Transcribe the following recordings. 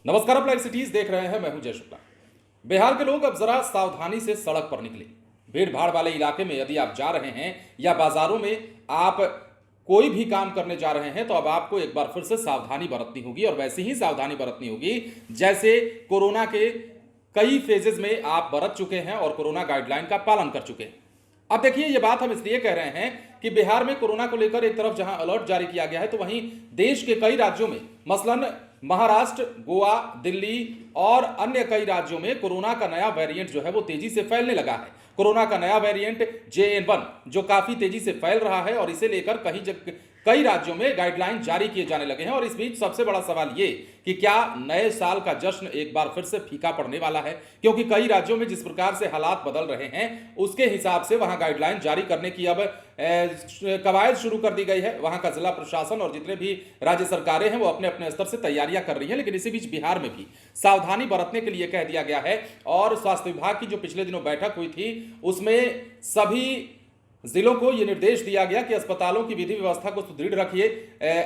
नमस्कार, आप live cities देख रहे हैं। मैं हूं जय शुक्ला। बिहार के लोग अब जरा सावधानी से सड़क पर निकले। भीड़ भाड़ वाले इलाके में यदि आप जा रहे हैं या बाजारों में आप कोई भी काम करने जा रहे हैं तो अब आपको एक बार फिर से सावधानी बरतनी होगी, और वैसी ही सावधानी बरतनी होगी जैसे कोरोना के कई फेजेस में आप बरत चुके हैं और कोरोना गाइडलाइन का पालन कर चुके हैं। अब देखिए, ये बात हम इसलिए कह रहे हैं कि बिहार में कोरोना को लेकर एक तरफ जहां अलर्ट जारी किया गया है, तो वहीं देश के कई राज्यों में मसलन महाराष्ट्र, गोवा, दिल्ली और अन्य कई राज्यों में कोरोना का नया वेरिएंट जो है वो तेजी से फैलने लगा है। कोरोना का नया वेरिएंट JN1 जो काफी तेजी से फैल रहा है और इसे लेकर कई राज्यों में गाइडलाइन जारी किए जाने लगे हैं। और इस बीच सबसे बड़ा सवाल ये कि क्या नए साल का जश्न एक बार फिर से फीका पड़ने वाला है, क्योंकि कई राज्यों में जिस प्रकार से हालात बदल रहे हैं उसके हिसाब से वहां गाइडलाइन जारी करने की अब कवायद शुरू कर दी गई है। वहां का जिला प्रशासन और जितने भी राज्य सरकारें हैं वो अपने अपने स्तर से तैयारियां कर रही हैं। लेकिन इसी बीच बिहार में भी सावधानी बरतने के लिए कह दिया गया है, और स्वास्थ्य विभाग की जो पिछले दिनों बैठक हुई थी उसमें सभी जिलों को यह निर्देश दिया गया कि अस्पतालों की विधि व्यवस्था को सुदृढ़ रखिए।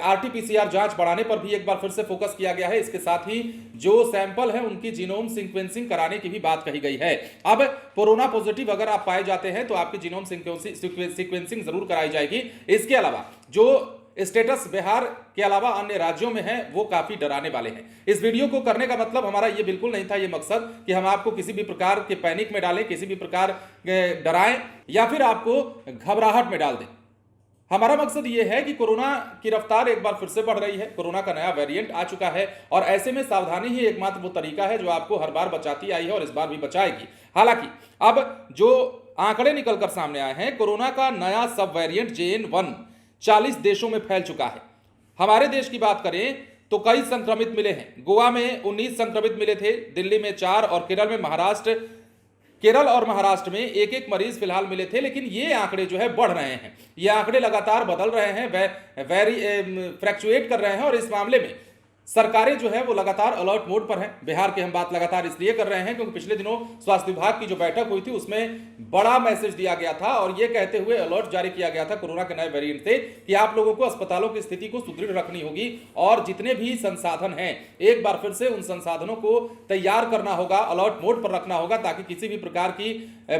RT-PCR जांच बढ़ाने पर भी एक बार फिर से फोकस किया गया है। इसके साथ ही जो सैंपल है उनकी जीनोम सीक्वेंसिंग कराने की भी बात कही गई है। अब कोरोना पॉजिटिव अगर आप पाए जाते हैं तो आपकी जीनोम सीक्वेंसिंग जरूर कराई जाएगी। इसके अलावा जो स्टेटस बिहार के अलावा अन्य राज्यों में है वो काफी डराने वाले हैं। इस वीडियो को करने का मतलब हमारा ये बिल्कुल नहीं था, ये मकसद कि हम आपको किसी भी प्रकार के पैनिक में डालें, किसी भी प्रकार डराएं या फिर आपको घबराहट में डाल दें। हमारा मकसद ये है कि कोरोना की रफ्तार एक बार फिर से बढ़ रही है, कोरोना का नया वेरिएंट आ चुका है और ऐसे में सावधानी ही एकमात्र वो तरीका है जो आपको हर बार बचाती आई है और इस बार भी बचाएगी। हालांकि अब जो आंकड़े निकलकर सामने आए हैं, कोरोना का नया सब वेरिएंट JN1 40 देशों में फैल चुका है। हमारे देश की बात करें तो कई संक्रमित मिले हैं। गोवा में 19 संक्रमित मिले थे, दिल्ली में 4 और केरल और महाराष्ट्र में एक एक मरीज फिलहाल मिले थे। लेकिन ये आंकड़े जो है बढ़ रहे हैं, ये आंकड़े लगातार बदल रहे हैं, फ्लैक्चुएट कर रहे हैं, और इस मामले में सरकारें जो है वो लगातार अलर्ट मोड पर हैं। बिहार की हम बात लगातार इसलिए कर रहे हैं क्योंकि पिछले दिनों स्वास्थ्य विभाग की जो बैठक हुई थी उसमें बड़ा मैसेज दिया गया था और ये कहते हुए अलर्ट जारी किया गया था कोरोना के नए वेरिएंट से कि आप लोगों को अस्पतालों की स्थिति को सुदृढ़ रखनी होगी और जितने भी संसाधन हैं एक बार फिर से उन संसाधनों को तैयार करना होगा, अलर्ट मोड पर रखना होगा, ताकि किसी भी प्रकार की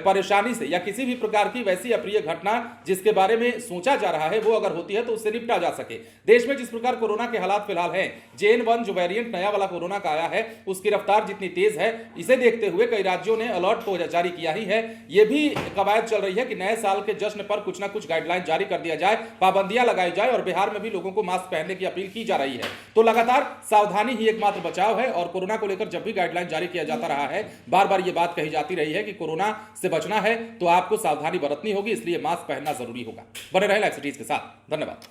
परेशानी से या किसी भी प्रकार की वैसी अप्रिय घटना जिसके बारे में सोचा जा रहा है वो अगर होती है तो उससे निपटा जा सके। देश में जिस प्रकार कोरोना के हालात फिलहाल हैं, JN1 जो वेरिएंट नया वाला कोरोना का आया है उसकी रफ्तार जितनी तेज है, इसे देखते हुए कई राज्यों ने अलर्ट तो जारी किया ही है। यह भी कवायद चल रही है कि नए साल के जश्न पर कुछ ना कुछ गाइडलाइन जारी कर दिया जाए, पाबंदियां लगाई जाए, और बिहार में भी लोगों को मास्क पहनने की अपील की जा रही है। तो लगातार सावधानी ही एकमात्र बचाव है, और कोरोना को लेकर जब भी गाइडलाइन जारी किया जाता रहा है बार बार यह बात कही जाती रही है कि कोरोना से बचना है तो आपको सावधानी बरतनी होगी, इसलिए मास्क पहनना जरूरी होगा। बने रहे लाइव सिटीज के साथ। धन्यवाद।